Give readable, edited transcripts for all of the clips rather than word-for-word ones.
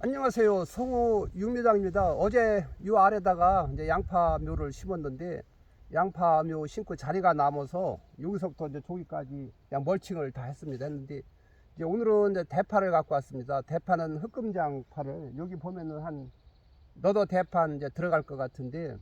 안녕하세요. 성우 육미장입니다. 어제 이 아래다가 이제 양파묘를 심었는데 양파묘 심고 자리가 남아서 여기서부터 이제 저기까지 그냥 멀칭을 다 했습니다. 했는데 이제 오늘은 이제 대파를 갖고 왔습니다. 대파는 흑금장파를 여기 보면은 한 너도 대판 이제 들어갈 것 같은데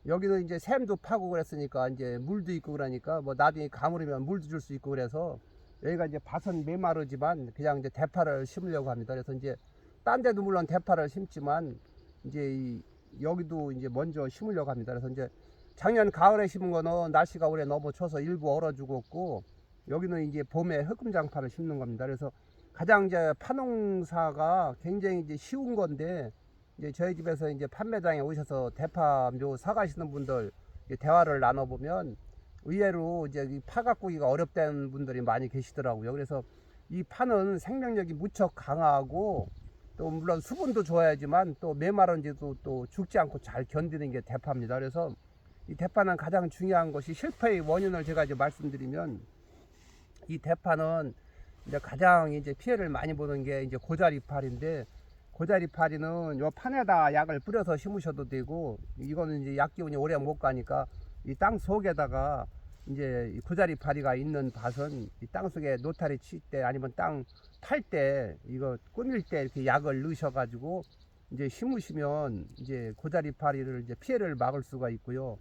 여기는 이제 샘도 파고 그랬으니까 이제 물도 있고 그러니까 뭐 나중에 가물으면 물도 줄 수 있고 그래서 여기가 이제 밭은 메마르지만 그냥 이제 대파를 심으려고 합니다. 그래서 이제 딴 데도 물론 대파를 심지만 이제 여기도 이제 먼저 심으려고 합니다. 그래서 이제 작년 가을에 심은 거는 날씨가 오래 너무 추워서 일부 얼어 죽었고 여기는 이제 봄에 흑금장파를 심는 겁니다. 그래서 가장 이제 파농사가 굉장히 이제 쉬운 건데 이제 저희 집에서 이제 판매장에 오셔서 대파묘 사가시는 분들 대화를 나눠보면 의외로 이제 이 파 가꾸기가 어렵다는 분들이 많이 계시더라고요. 그래서 이 파는 생명력이 무척 강하고 또 물론 수분도 좋아야지만 또 메마른지도 또 죽지 않고 잘 견디는 게 대파입니다. 그래서 이 대파는 가장 중요한 것이 실패의 원인을 제가 이제 말씀드리면 이 대파는 이제 가장 이제 피해를 많이 보는 게 이제 고자리파리인데 고자리파리는 요 판에다 약을 뿌려서 심으셔도 되고 이거는 이제 약 기운이 오래 못 가니까 이 땅 속에다가 이제 고자리파리가 있는 밭은 이 땅 속에 노타리 칠 때 아니면 땅 팔 때 이거 꾸밀 때 이렇게 약을 넣으셔 가지고 이제 심으시면 이제 고자리파리를 이제 피해를 막을 수가 있고요.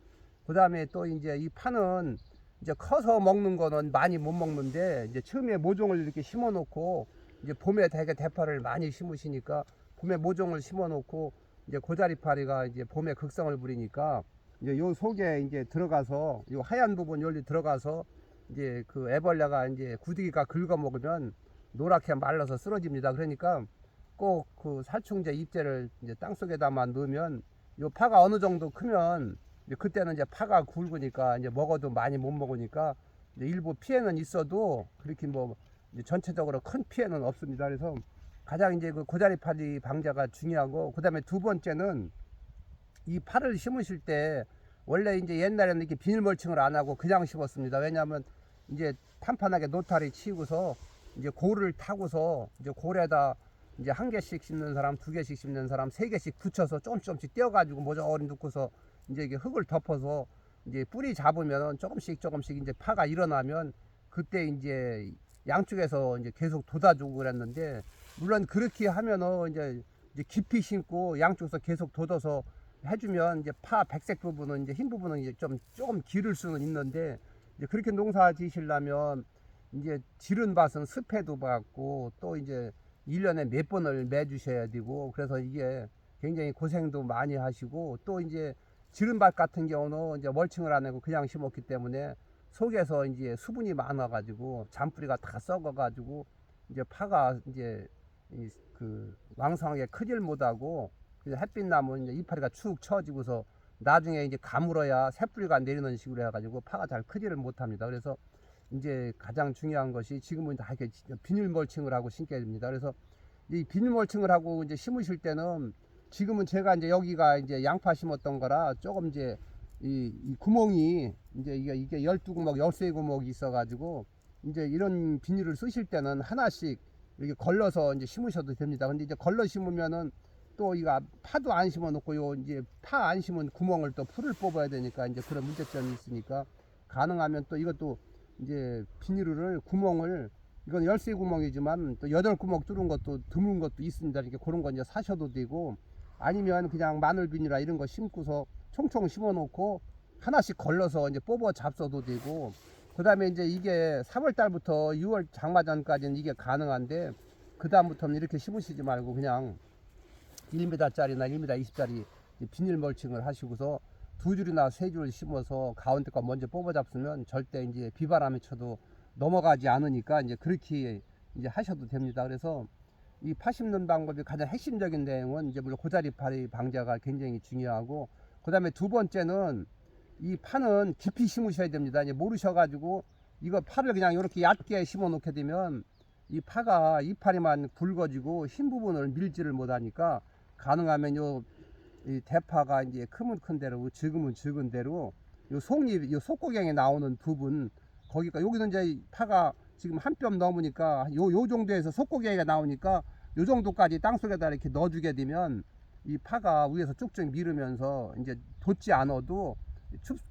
그 다음에 또 이제 이 파는 이제 커서 먹는 거는 많이 못 먹는데 이제 처음에 모종을 이렇게 심어 놓고 이제 봄에 되게 대파를 많이 심으시니까 봄에 모종을 심어 놓고 이제 고자리파리가 이제 봄에 극성을 부리니까 이제 요 속에 이제 들어가서 요 하얀 부분 여기 들어가서 이제 그 애벌레가 이제 구더기가 긁어 먹으면 노랗게 말라서 쓰러집니다. 그러니까 꼭 그 살충제 잎제를 이제 땅 속에다만 넣으면 요 파가 어느 정도 크면 이제 그때는 이제 파가 굵으니까 이제 먹어도 많이 못 먹으니까 이제 일부 피해는 있어도 그렇게 뭐 이제 전체적으로 큰 피해는 없습니다. 그래서 가장 이제 그 고자리파리 방자가 중요하고 그 다음에 두 번째는 이 파를 심으실 때 원래 이제 옛날에는 이렇게 비닐 멀칭을 안 하고 그냥 심었습니다. 왜냐하면 이제 판판하게 노타리 치고서 이제 고를 타고서 이제 고래다 이제 한 개씩 심는 사람, 두 개씩 심는 사람, 세 개씩 붙여서 조금씩 떼어가지고 모조리 넣고서 이제 이게 흙을 덮어서 이제 뿌리 잡으면 조금씩 이제 파가 일어나면 그때 이제 양쪽에서 이제 계속 돋아주고 그랬는데 물론 그렇게 하면은 이제 깊이 심고 양쪽에서 계속 돋아서 해주면 이제 파 백색 부분은 이제 흰 부분은 이제 조금 기를 수는 있는데 이제 그렇게 농사 지시려면 이제 지른 밭은 습해도 받고 또 이제 1년에 몇 번을 매주셔야 되고 그래서 이게 굉장히 고생도 많이 하시고 또 이제 지른 밭 같은 경우는 이제 멀칭을 안 하고 그냥 심었기 때문에 속에서 이제 수분이 많아 가지고 잔뿌리가 다 썩어 가지고 이제 파가 이제 그 왕성하게 크질 못하고 햇빛 나면 이제 이파리가 축 처지고서 나중에 이제 가물어야 새뿌리가 내리는 식으로 해가지고 파가 잘 크지를 못합니다. 그래서 이제 가장 중요한 것이 지금은 다 이렇게 비닐 멀칭을 하고 심게 됩니다. 그래서 이 비닐 멀칭을 하고 이제 심으실 때는 지금은 제가 이제 여기가 이제 양파 심었던 거라 조금 이제 이 구멍이 이제 이게 12구멍, 13구멍이 있어가지고 이제 이런 비닐을 쓰실 때는 하나씩 이렇게 걸러서 이제 심으셔도 됩니다. 근데 이제 걸러 심으면은 또 이거 파도 안 심어 놓고 요 이제 파 안 심은 구멍을 또 풀을 뽑아야 되니까 이제 그런 문제점이 있으니까 가능하면 또 이것도 이제 비닐을 구멍을 이건 13구멍이지만 또 8구멍 뚫은 것도 드문 것도 있습니다. 이렇게 그런 거 이제 사셔도 되고 아니면 그냥 마늘 비닐이나 이런 거 심고서 총총 심어 놓고 하나씩 걸러서 이제 뽑아 잡숴도 되고 그 다음에 이제 이게 3월 달부터 6월 장마 전까지는 이게 가능한데 그 다음부터는 이렇게 심으시지 말고 그냥 1m짜리나 1m 20짜리 비닐 멀칭을 하시고서 두 줄이나 세 줄 심어서 가운데 거 먼저 뽑아 잡수면 절대 이제 비바람이 쳐도 넘어가지 않으니까 이제 그렇게 이제 하셔도 됩니다. 그래서 이 파 심는 방법이 가장 핵심적인 내용은 이제 물론 고자리파리 방자가 굉장히 중요하고 그 다음에 두 번째는 이 파는 깊이 심으셔야 됩니다. 이제 모르셔가지고 이거 파를 그냥 이렇게 얕게 심어 놓게 되면 이 파가 이파리만 굵어지고 흰 부분을 밀지를 못하니까 가능하면 이 대파가 이제 크면 큰 대로 적으면 적은 대로 요 속잎 요 속고경에 나오는 부분 거기가 여기는 이제 파가 지금 한 뼘 넘으니까 요 정도에서 속고경이가 나오니까 요 정도까지 땅속에다 이렇게 넣어주게 되면 이 파가 위에서 쭉쭉 밀으면서 이제 돋지 않아도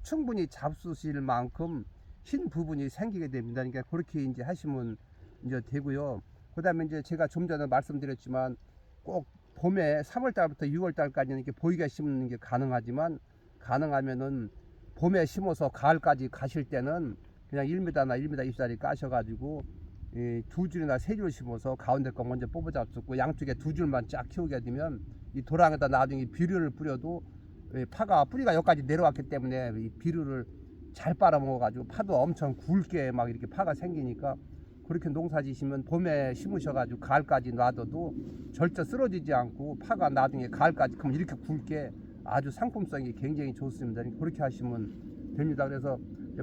충분히 잡수실 만큼 흰 부분이 생기게 됩니다. 그러니까 그렇게 이제 하시면 이제 되고요. 그 다음에 이제 제가 좀 전에 말씀드렸지만 꼭 봄에 3월 달부터 6월 달까지는 이렇게 보이게 심는 게 가능하지만, 가능하면은 봄에 심어서 가을까지 가실 때는 그냥 1m나 1m 20짜리 까셔가지고 두 줄이나 세 줄 심어서 가운데 거 먼저 뽑아 잡수고 양쪽에 두 줄만 쫙 키우게 되면 이 도랑에다 나중에 비료를 뿌려도 파가 뿌리가 여기까지 내려왔기 때문에 이 비료를 잘 빨아먹어 가지고 파도 엄청 굵게 막 이렇게 파가 생기니까, 그렇게 농사 지시면 봄에 심으셔 가지고 가을까지 놔둬도 절대 쓰러지지 않고 파가 나중에 가을까지 그럼 이렇게 굵게 아주 상품성이 굉장히 좋습니다. 그렇게 하시면 됩니다. 그래서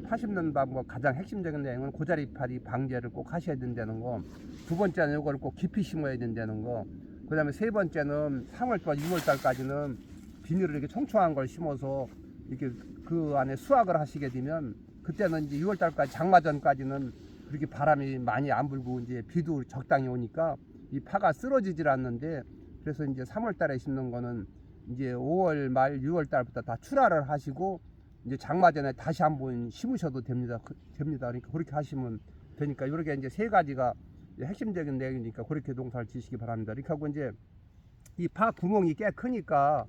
파 심는 방법 가장 핵심적인 내용은 고자리파리 방제를 꼭 하셔야 된다는 거, 두 번째는 이걸 꼭 깊이 심어야 된다는 거, 그 다음에 세 번째는 3월달 6월달까지는 비닐을 이렇게 총총한 걸 심어서 이렇게 그 안에 수확을 하시게 되면, 그때는 이제 6월달까지 장마 전까지는 그렇게 바람이 많이 안 불고 이제 비도 적당히 오니까 이 파가 쓰러지질 않는데, 그래서 이제 3월달에 심는 거는 이제 5월 말 6월달부터 다 출하를 하시고 이제 장마 전에 다시 한번 심으셔도 됩니다. 그러니까 그렇게 하시면 되니까, 이렇게 이제 세 가지가 핵심적인 내용이니까 그렇게 농사를 지시기 바랍니다. 이렇게 하고 이제 이 파 구멍이 꽤 크니까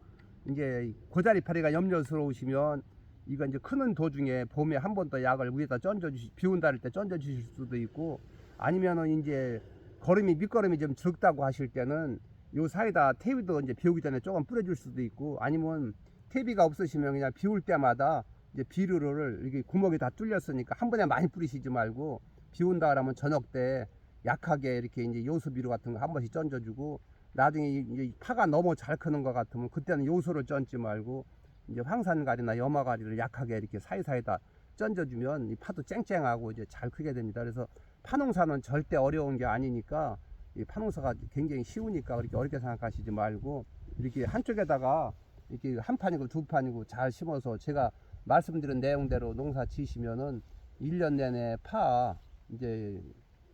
이제 고자리파리가 염려스러우시면 이거 이제 크는 도중에 봄에 한 번 더 약을 위에다 비 온다 할 때 던져 주실 수도 있고, 아니면은 이제 밑거름이 좀 적다고 하실 때는 요 사이다 퇴비도 이제 비 오기 전에 조금 뿌려줄 수도 있고, 아니면 퇴비가 없으시면 그냥 비 올 때마다 이제 비료를 이렇게 구멍이 다 뚫렸으니까 한 번에 많이 뿌리시지 말고 비 온다 그러면 저녁 때 약하게 이렇게 이제 요소 비료 같은 거 한 번씩 던져주고, 나중에 이제 파가 너무 잘 크는 것 같으면 그때는 요소를 던지 말고 이제 황산가리나 염화가리를 약하게 이렇게 사이사이다 던져주면 이 파도 쨍쨍하고 이제 잘 크게 됩니다. 그래서 파농사는 절대 어려운 게 아니니까, 이 파농사가 굉장히 쉬우니까 그렇게 어렵게 생각하시지 말고 이렇게 한쪽에다가 이렇게 한 판이고 두 판이고 잘 심어서 제가 말씀드린 내용대로 농사 지시면은 1년 내내 파 이제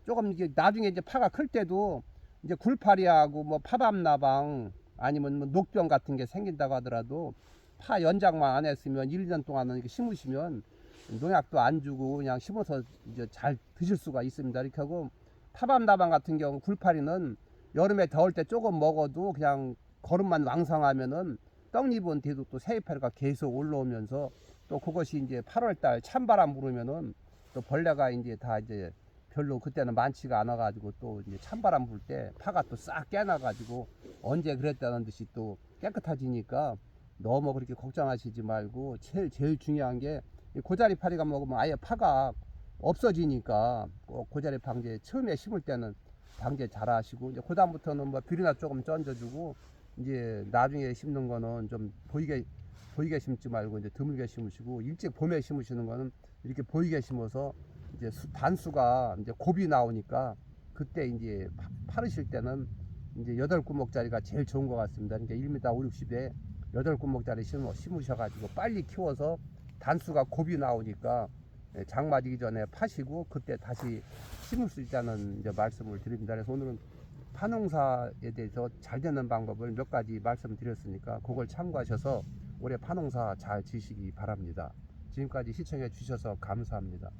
조금 이게 나중에 이제 파가 클 때도 이제 굴파리하고 뭐 파밤나방 아니면 뭐 녹병 같은 게 생긴다고 하더라도 파 연장만 안 했으면 1년 동안은 이렇게 심으시면 농약도 안 주고 그냥 심어서 이제 잘 드실 수가 있습니다. 이렇게 하고 파밤나방 같은 경우 굴파리는 여름에 더울 때 조금 먹어도 그냥 거름만 왕성하면은 떡잎은 뒤도 또 새잎파리가 계속 올라오면서, 또 그것이 이제 8월달 찬바람 불으면은 또 벌레가 이제 다 이제 별로 그때는 많지가 않아 가지고 또 이제 찬바람 불 때 파가 또 싹 깨나 가지고 언제 그랬다는 듯이 또 깨끗해지니까 너무 그렇게 걱정하시지 말고, 제일 중요한 게 고자리파리가 먹으면 아예 파가 없어지니까 꼭 고자리 방제 처음에 심을 때는 방제 잘 하시고, 이제 그다음부터는 뭐 비료나 조금 던져주고, 이제 나중에 심는 거는 좀 보이게 심지 말고 이제 드물게 심으시고, 일찍 봄에 심으시는 거는 이렇게 보이게 심어서 이제 단수가 이제 곱이 나오니까 그때 이제 파르실 때는 이제 8구멍짜리가 제일 좋은 것 같습니다. 그러니까 1m 5, 60에 8구멍짜리 심으셔가지고 빨리 키워서 단수가 곱이 나오니까 장마 지기 전에 파시고 그때 다시 심을 수 있다는 이제 말씀을 드립니다. 그래서 오늘은 파농사에 대해서 잘 되는 방법을 몇 가지 말씀드렸으니까 그걸 참고하셔서 올해 파농사 잘 지시기 바랍니다. 지금까지 시청해 주셔서 감사합니다.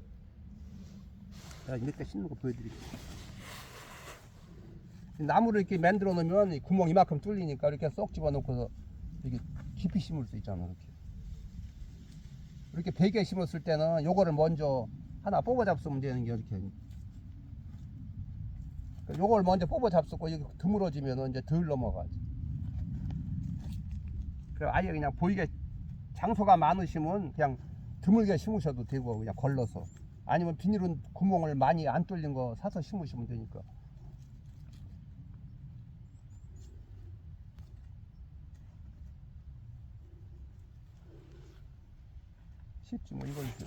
제가 이렇게 심는 거 보여드릴게요. 나무를 이렇게 만들어 놓으면 구멍 이만큼 뚫리니까 이렇게 쏙 집어넣고서 이렇게 깊이 심을 수 있잖아. 이렇게 100개 심었을 때는 요거를 먼저 하나 뽑아 잡수면 되는 게 이렇게. 요걸 먼저 뽑아 잡수고 여기 드물어지면 이제 덜 넘어가지. 그래 아예 그냥 보이게 장소가 많으시면 그냥 드물게 심으셔도 되고 그냥 걸러서, 아니면 비닐은 구멍을 많이 안 뚫린 거 사서 심으시면 되니까. 쉽지 뭐 이거 있어.